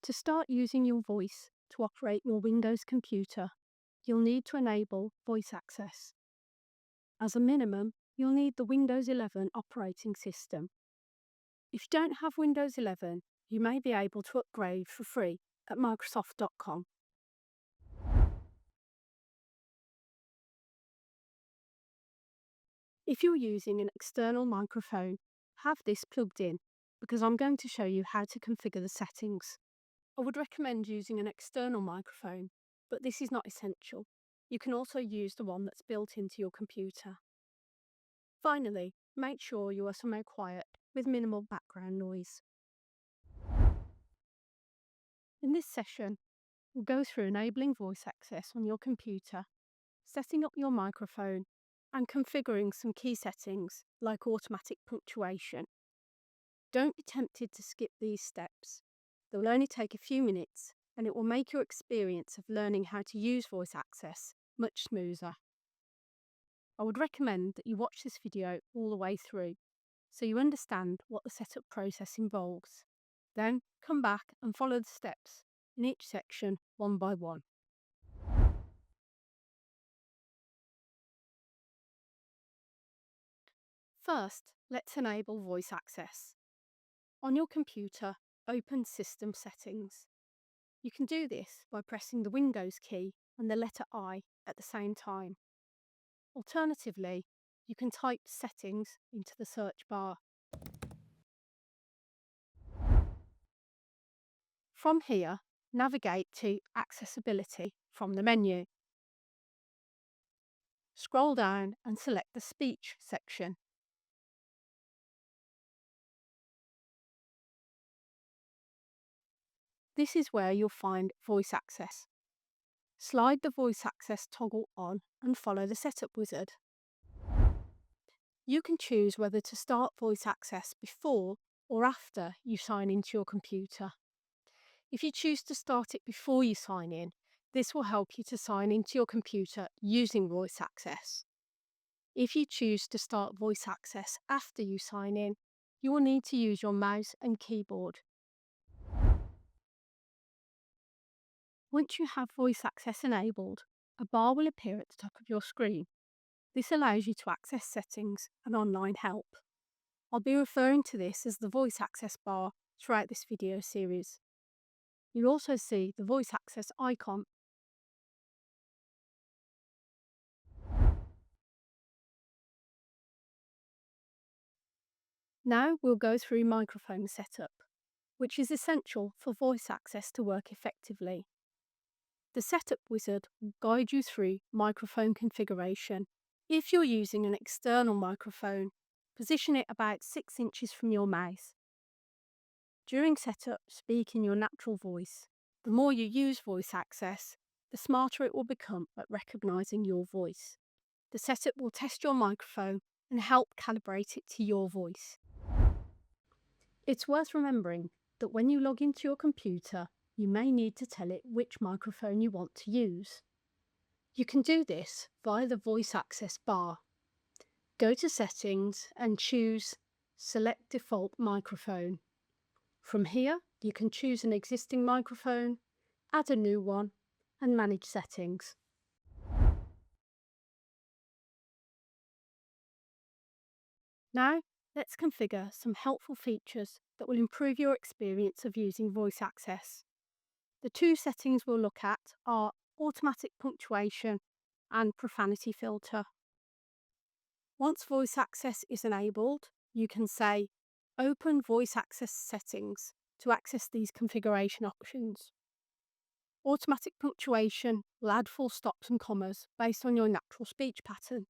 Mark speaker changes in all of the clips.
Speaker 1: To start using your voice to operate your Windows computer, you'll need to enable voice access. As a minimum, you'll need the Windows 11 operating system. If you don't have Windows 11, you may be able to upgrade for free at Microsoft.com. If you're using an external microphone, have this plugged in because I'm going to show you how to configure the settings. I would recommend using an external microphone, but this is not essential. You can also use the one that's built into your computer. Finally, make sure you are somewhere quiet with minimal background noise. In this session, we'll go through enabling voice access on your computer, setting up your microphone, and configuring some key settings like automatic punctuation. Don't be tempted to skip these steps. They'll only take a few minutes, and it will make your experience of learning how to use voice access much smoother. I would recommend that you watch this video all the way through, so you understand what the setup process involves. Then come back and follow the steps in each section one by one. First, let's enable voice access. On your computer, open System Settings. You can do this by pressing the Windows key and the letter I at the same time. Alternatively, you can type Settings into the search bar. From here, navigate to Accessibility from the menu. Scroll down and select the Speech section. This is where you'll find voice access. Slide the voice access toggle on and follow the setup wizard. You can choose whether to start voice access before or after you sign into your computer. If you choose to start it before you sign in, this will help you to sign into your computer using voice access. If you choose to start voice access after you sign in, you will need to use your mouse and keyboard. Once you have voice access enabled, a bar will appear at the top of your screen. This allows you to access settings and online help. I'll be referring to this as the voice access bar throughout this video series. You'll also see the voice access icon. Now we'll go through microphone setup, which is essential for voice access to work effectively. The setup wizard will guide you through microphone configuration. If you're using an external microphone, position it about 6 inches from your mouth. During setup, speak in your natural voice. The more you use voice access, the smarter it will become at recognising your voice. The setup will test your microphone and help calibrate it to your voice. It's worth remembering that when you log into your computer, you may need to tell it which microphone you want to use. You can do this via the voice access bar. Go to Settings and choose Select Default Microphone. From here, you can choose an existing microphone, add a new one, and manage settings. Now, let's configure some helpful features that will improve your experience of using voice access. The two settings we'll look at are automatic punctuation and profanity filter. Once voice access is enabled, you can say Open Voice Access Settings to access these configuration options. Automatic punctuation will add full stops and commas based on your natural speech pattern.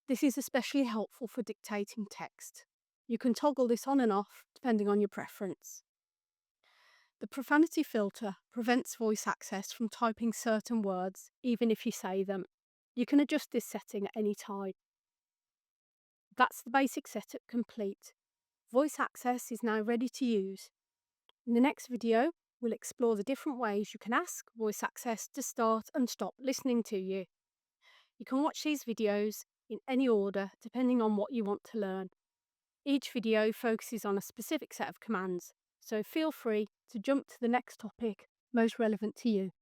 Speaker 1: This is especially helpful for dictating text. You can toggle this on and off depending on your preference. The profanity filter prevents voice access from typing certain words, even if you say them. You can adjust this setting at any time. That's the basic setup complete. Voice access is now ready to use. In the next video, we'll explore the different ways you can ask voice access to start and stop listening to you. You can watch these videos in any order depending on what you want to learn. Each video focuses on a specific set of commands, so feel free to jump to the next topic most relevant to you.